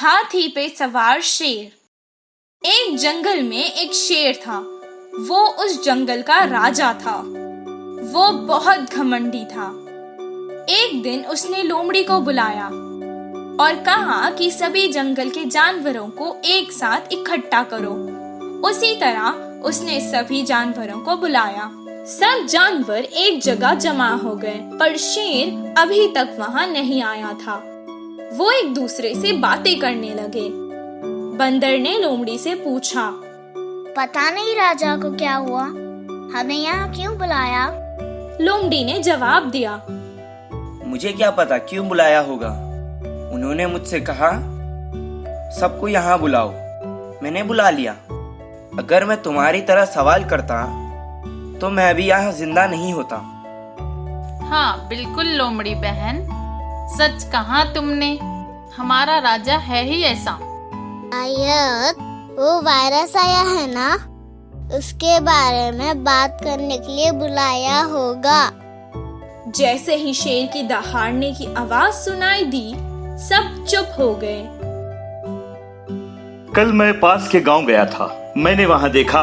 हाथी पे सवार शेर। एक जंगल में एक शेर था। वो उस जंगल का राजा था। वो बहुत घमंडी था। एक दिन उसने लोमड़ी को बुलाया और कहा कि सभी जंगल के जानवरों को एक साथ इकट्ठा करो। उसी तरह उसने सभी जानवरों को बुलाया। सब जानवर एक जगह जमा हो गए, पर शेर अभी तक वहां नहीं आया था। वो एक दूसरे से बातें करने लगे। बंदर ने लोमड़ी से पूछा, पता नहीं राजा को क्या हुआ, हमें यहाँ क्यों बुलाया? लोमड़ी ने जवाब दिया, मुझे क्या पता क्यों बुलाया होगा। उन्होंने मुझसे कहा सबको यहाँ बुलाओ, मैंने बुला लिया। अगर मैं तुम्हारी तरह सवाल करता तो मैं भी यहाँ जिंदा नहीं होता। हाँ बिल्कुल लोमड़ी बहन, सच कहा तुमने। हमारा राजा है ही ऐसा। शायद वो वायरस आया है ना, उसके बारे में बात करने के लिए बुलाया होगा। जैसे ही शेर की दहाड़ने की आवाज सुनाई दी, सब चुप हो गए। कल मैं पास के गांव गया था। मैंने वहां देखा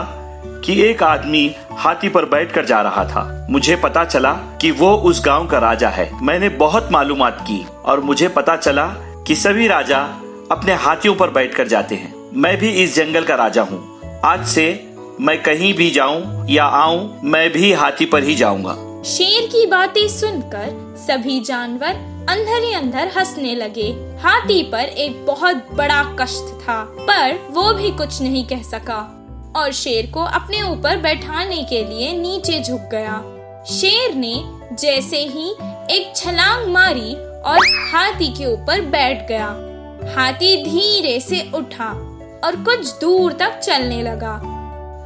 कि एक आदमी हाथी पर बैठकर जा रहा था। मुझे पता चला कि वो उस गांव का राजा है। मैंने बहुत मालूमात की और मुझे पता चला कि सभी राजा अपने हाथियों पर बैठकर जाते हैं। मैं भी इस जंगल का राजा हूँ। आज से मैं कहीं भी जाऊँ या आऊँ, मैं भी हाथी पर ही जाऊँगा। शेर की बातें सुनकर सभी जानवर अंदर ही अंदर हंसने लगे। हाथी पर एक बहुत बड़ा कष्ट था, पर वो भी कुछ नहीं कह सका और शेर को अपने ऊपर बैठाने के लिए नीचे झुक गया। शेर ने जैसे ही एक छलांग मारी और हाथी के ऊपर बैठ गया। हाथी धीरे से उठा और कुछ दूर तक चलने लगा।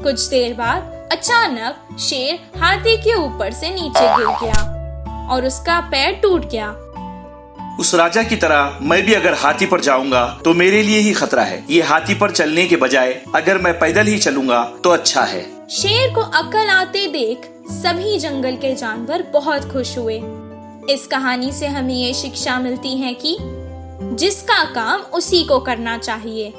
कुछ देर बाद अचानक शेर हाथी के ऊपर से नीचे गिर गया और उसका पैर टूट गया। उस राजा की तरह मैं भी अगर हाथी पर जाऊंगा तो मेरे लिए ही खतरा है। ये हाथी पर चलने के बजाय अगर मैं पैदल ही चलूंगा तो अच्छा है। शेर को अकल आते देख सभी जंगल के जानवर बहुत खुश हुए। इस कहानी से हमें ये शिक्षा मिलती है कि जिसका काम उसी को करना चाहिए।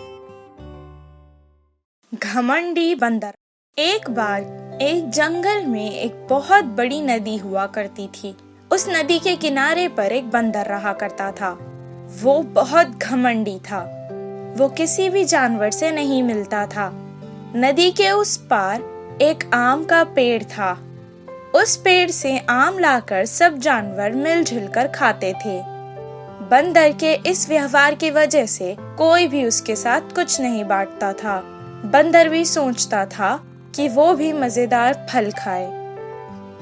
घमंडी बंदर। एक बार एक जंगल में एक बहुत बड़ी नदी हुआ करती थी। उस नदी के किनारे पर एक बंदर रहा करता था। वो बहुत घमंडी था। वो किसी भी जानवर से नहीं मिलता था। नदी के उस पार एक आम का पेड़ था। उस पेड़ से आम लाकर सब जानवर मिलजुल कर खाते थे। बंदर के इस व्यवहार की वजह से कोई भी उसके साथ कुछ नहीं बांटता था। बंदर भी सोचता था कि वो भी मजेदार फल खाए।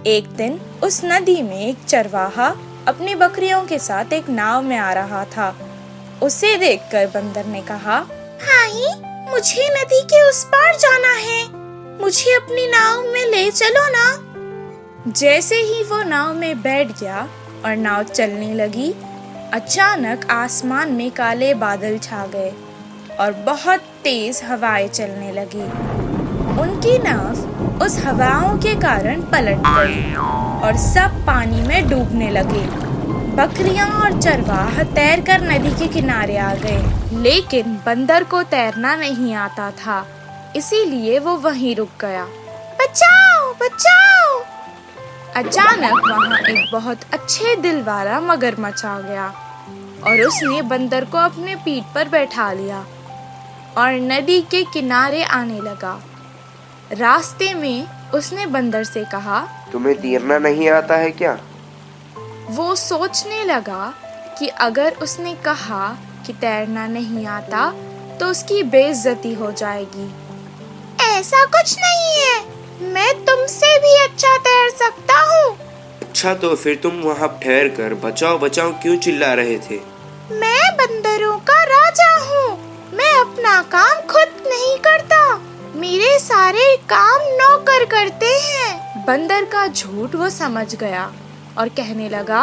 एक दिन उस नदी में एक चरवाहा अपनी बकरियों के साथ एक नाव में आ रहा था। उसे देखकर बंदर ने कहा, भाई मुझे नदी के उस पार जाना है, मुझे अपनी नाव में ले चलो ना। जैसे ही वो नाव में बैठ गया और नाव चलने लगी, अचानक आसमान में काले बादल छा गए और बहुत तेज हवाएं चलने लगी। उनकी नाव उस हवाओं के कारण पलट गई और सब पानी में डूबने लगे। बकरियां और चरवाहा तैरकर नदी के किनारे आ गए, लेकिन बंदर को तैरना नहीं आता था, इसीलिए वो वहीं रुक गया। बचाओ बचाओ! अचानक वहां एक बहुत अच्छे दिल वाला मगरमच्छ आ गया और उसने बंदर को अपने पीठ पर बैठा लिया और नदी के किनारे आने लगा। रास्ते में उसने बंदर से कहा, तुम्हें तैरना नहीं आता है क्या? वो सोचने लगा कि अगर उसने कहा कि तैरना नहीं आता तो उसकी बेइज्जती हो जाएगी। ऐसा कुछ नहीं है, मैं तुमसे भी अच्छा तैर सकता हूँ। अच्छा तो फिर तुम वहाँ ठहर कर बचाओ बचाओ क्यों चिल्ला रहे थे? मैं बंदरों का राजा हूँ, मैं अपना काम खुद नहीं करता, मेरे सारे काम नौकर करते हैं। बंदर का झूठ वो समझ गया और कहने लगा,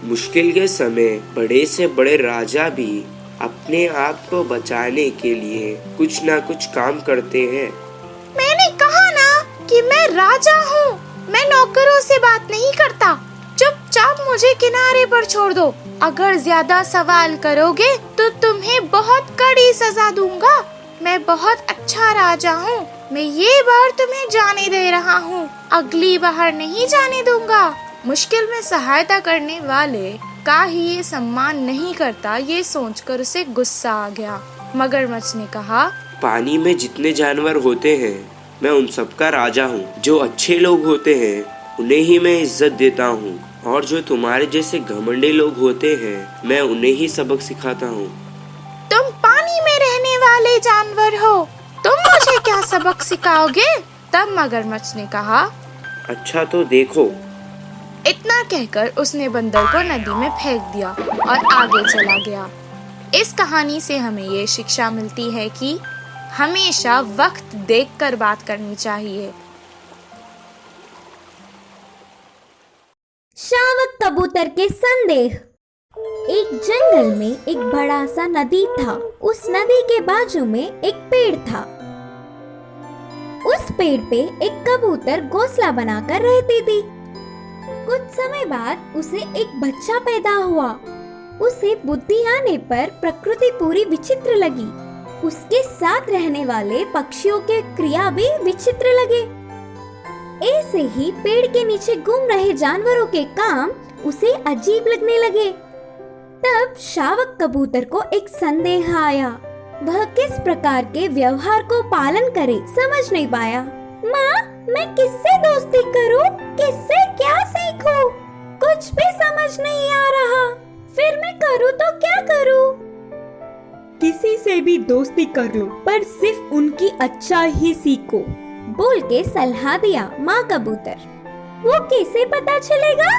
मुश्किल के समय बड़े से बड़े राजा भी अपने आप को बचाने के लिए कुछ ना कुछ काम करते हैं। मैंने कहा ना कि मैं राजा हूँ, मैं नौकरों से बात नहीं करता। चुपचाप मुझे किनारे पर छोड़ दो। अगर ज्यादा सवाल करोगे तो तुम्हें बहुत कड़ी ही सजा दूंगा। मैं बहुत अच्छा राजा हूँ। मैं ये बार तुम्हें जाने दे रहा हूँ, अगली बार नहीं जाने दूंगा। मुश्किल में सहायता करने वाले का ही ये सम्मान नहीं करता, ये सोचकर उसे गुस्सा आ गया। मगरमच्छ ने कहा, पानी में जितने जानवर होते हैं मैं उन सब का राजा हूँ। जो अच्छे लोग होते हैं उन्हें ही मैं इज्जत देता हूँ, और जो तुम्हारे जैसे घमंडी लोग होते हैं मैं उन्हें ही सबक सिखाता हूँ। तुम पानी में रहने वाले जानवर हो, तुम मुझे क्या सबक सिखाओगे? तब मगरमच्छ ने कहा, अच्छा तो देखो। इतना कहकर उसने बंदर को नदी में फेंक दिया और आगे चला गया। इस कहानी से हमें ये शिक्षा मिलती है कि हमेशा वक्त देखकर बात करनी चाहिए। शावक कबूतर के संदेह। एक जंगल में एक बड़ा सा नदी था। उस नदी के बाजू में एक पेड़ था। उस पेड़ पे एक कबूतर घोंसला बनाकर रहती थी। कुछ समय बाद उसे एक बच्चा पैदा हुआ। उसे बुद्धि आने पर प्रकृति पूरी विचित्र लगी। उसके साथ रहने वाले पक्षियों के क्रिया भी विचित्र लगे। ऐसे ही पेड़ के नीचे घूम रहे जानवरों के काम उसे अजीब लगने लगे। तब शावक कबूतर को एक संदेह आया। वह किस प्रकार के व्यवहार को पालन करे समझ नहीं पाया। माँ, मैं किससे दोस्ती करूं? किससे क्या सीखूं? कुछ भी समझ नहीं आ रहा। फिर मैं करूं तो क्या करूं? किसी से भी दोस्ती कर लो, पर सिर्फ उनकी अच्छा ही सीखो, बोल के सलाह दिया माँ कबूतर। वो कैसे पता चलेगा?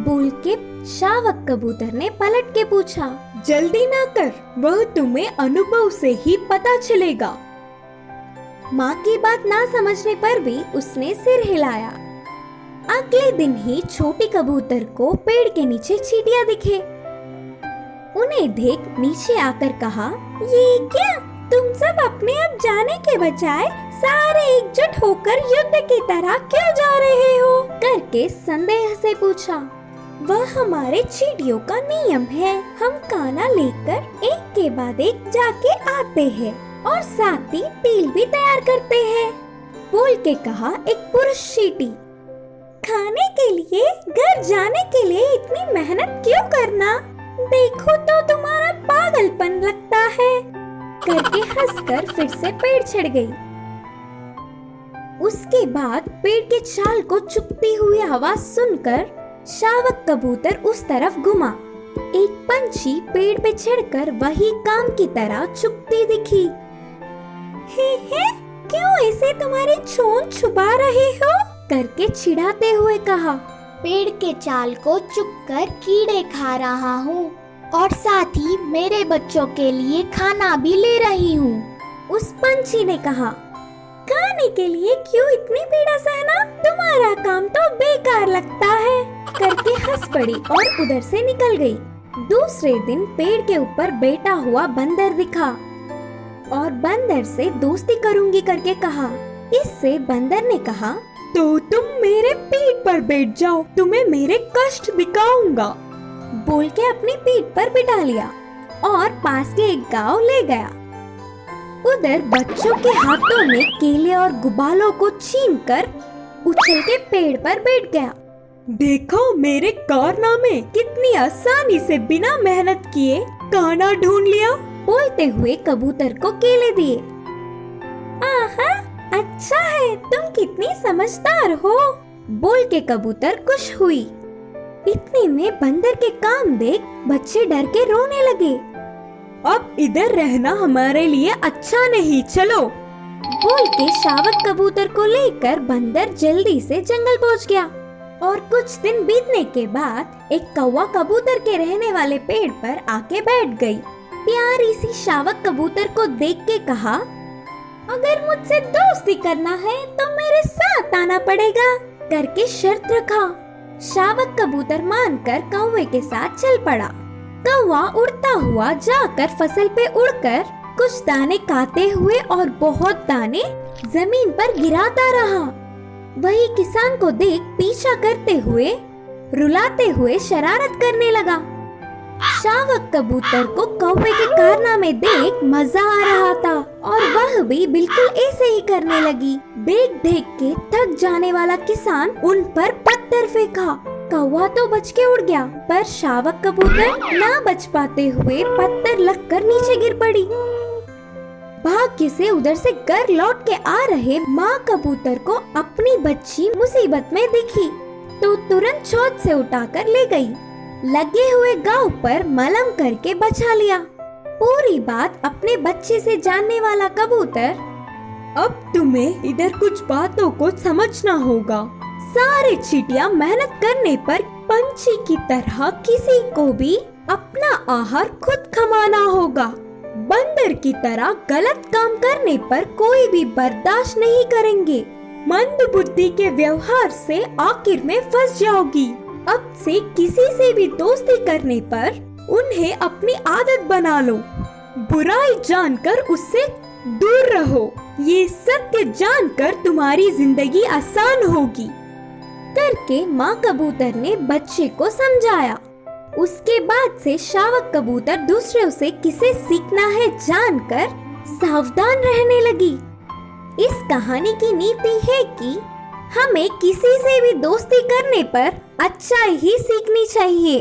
बोल के शावक कबूतर ने पलट के पूछा। जल्दी ना कर, वह तुम्हें अनुभव से ही पता चलेगा। माँ की बात ना समझने पर भी उसने सिर हिलाया। अगले दिन ही छोटी कबूतर को पेड़ के नीचे चींटियां दिखे। उन्हें देख नीचे आकर कहा, ये क्या? तुम सब अपने आप जाने के बजाय सारे एकजुट होकर युद्ध की तरह क्यों जा रहे हो? करके संदेह से पूछा। वह हमारे चींटियों का नियम है। हम खाना लेकर एक के बाद एक जाके आते हैं और साथ ही टील भी तैयार करते हैं, बोल के कहा एक पुरुष चींटी। खाने के लिए, घर जाने के लिए इतनी मेहनत क्यों करना? देखो तो तुम्हारा पागलपन लगता है, करके हंसकर फिर से पेड़ चढ़ गई। उसके बाद पेड़ के छाल को चुभती हुई आवाज सुनकर शावक कबूतर उस तरफ घुमा। एक पंछी पेड़ पे चढ़कर वही काम की तरह चुभती दिखी। हे, क्यों ऐसे तुम्हारी चोंच छुपा रहे हो? करके चिढ़ाते हुए कहा। पेड़ के छाल को चुभकर कीड़े खा रहा हूँ और साथ ही मेरे बच्चों के लिए खाना भी ले रही हूँ। उस पंछी ने कहा, खाने के लिए क्यों इतनी पीड़ा सहना? तुम्हारा काम तो बेकार लगता है, करके हंस पड़ी और उधर से निकल गई। दूसरे दिन पेड़ के ऊपर बैठा हुआ बंदर दिखा और बंदर से दोस्ती करूंगी करके कहा। इससे बंदर ने कहा, तो तुम मेरे पीठ पर बैठ जाओ, तुम्हें मेरे कष्ट दिखाऊंगा, बोल के अपनी पीठ पर बिठा लिया और पास के एक गांव ले गया। उधर बच्चों के हाथों में केले और गुबालों को छीनकर उछल के पेड़ पर बैठ गया। देखो मेरे कारनामे, कितनी आसानी से बिना मेहनत किए खाना ढूंढ लिया, बोलते हुए कबूतर को केले दिए। आहा, अच्छा है, तुम कितनी समझदार हो, बोल के कबूतर खुश हुई। इतने में बंदर के काम देख बच्चे डर के रोने लगे। अब इधर रहना हमारे लिए अच्छा नहीं, चलो, बोल के शावक कबूतर को लेकर बंदर जल्दी से जंगल पहुंच गया। और कुछ दिन बीतने के बाद एक कौवा कबूतर के रहने वाले पेड़ पर आके बैठ गई। प्यारी सी शावक कबूतर को देख के कहा, अगर मुझसे दोस्ती करना है तो मेरे साथ आना पड़ेगा, करके शर्त रखा। शावक कबूतर मानकर कौवे के साथ चल पड़ा। कौवा उड़ता हुआ जाकर फसल पे उड़कर कुछ दाने खाते हुए और बहुत दाने जमीन पर गिराता रहा। वही किसान को देख पीछा करते हुए रुलाते हुए शरारत करने लगा। शावक कबूतर को कौवे के कारनामे देख मजा आ रहा था और वह भी बिल्कुल ऐसे ही करने लगी। देख देख के थक जाने वाला किसान उन पर पत्थर फेंका। कौवा तो बच के उड़ गया, पर शावक कबूतर ना बच पाते हुए पत्थर लगकर नीचे गिर पड़ी। भाग्य से उधर से घर लौट के आ रहे माँ कबूतर को अपनी बच्ची मुसीबत में दिखी तो तुरंत छत से उठाकर ले गई। लगे हुए गांव पर मलहम करके बचा लिया। पूरी बात अपने बच्चे से जानने वाला कबूतर, अब तुम्हें इधर कुछ बातों को समझना होगा। सारे चींटियां मेहनत करने पर पंछी की तरह किसी को भी अपना आहार खुद कमाना होगा। बंदर की तरह गलत काम करने पर कोई भी बर्दाश्त नहीं करेंगे। मंद बुद्धि के व्यवहार से आखिर में फंस जाओगी। अब से किसी से भी दोस्ती करने पर उन्हें अपनी आदत बना लो। बुराई जानकर उससे दूर रहो। ये सत्य जानकर तुम्हारी जिंदगी आसान होगी करके माँ कबूतर ने बच्चे को समझाया। उसके बाद से शावक कबूतर दूसरों से किसे सीखना है जानकर सावधान रहने लगी। इस कहानी की नीति है कि हमें किसी से भी दोस्ती करने पर अच्छा ही सीखनी चाहिए।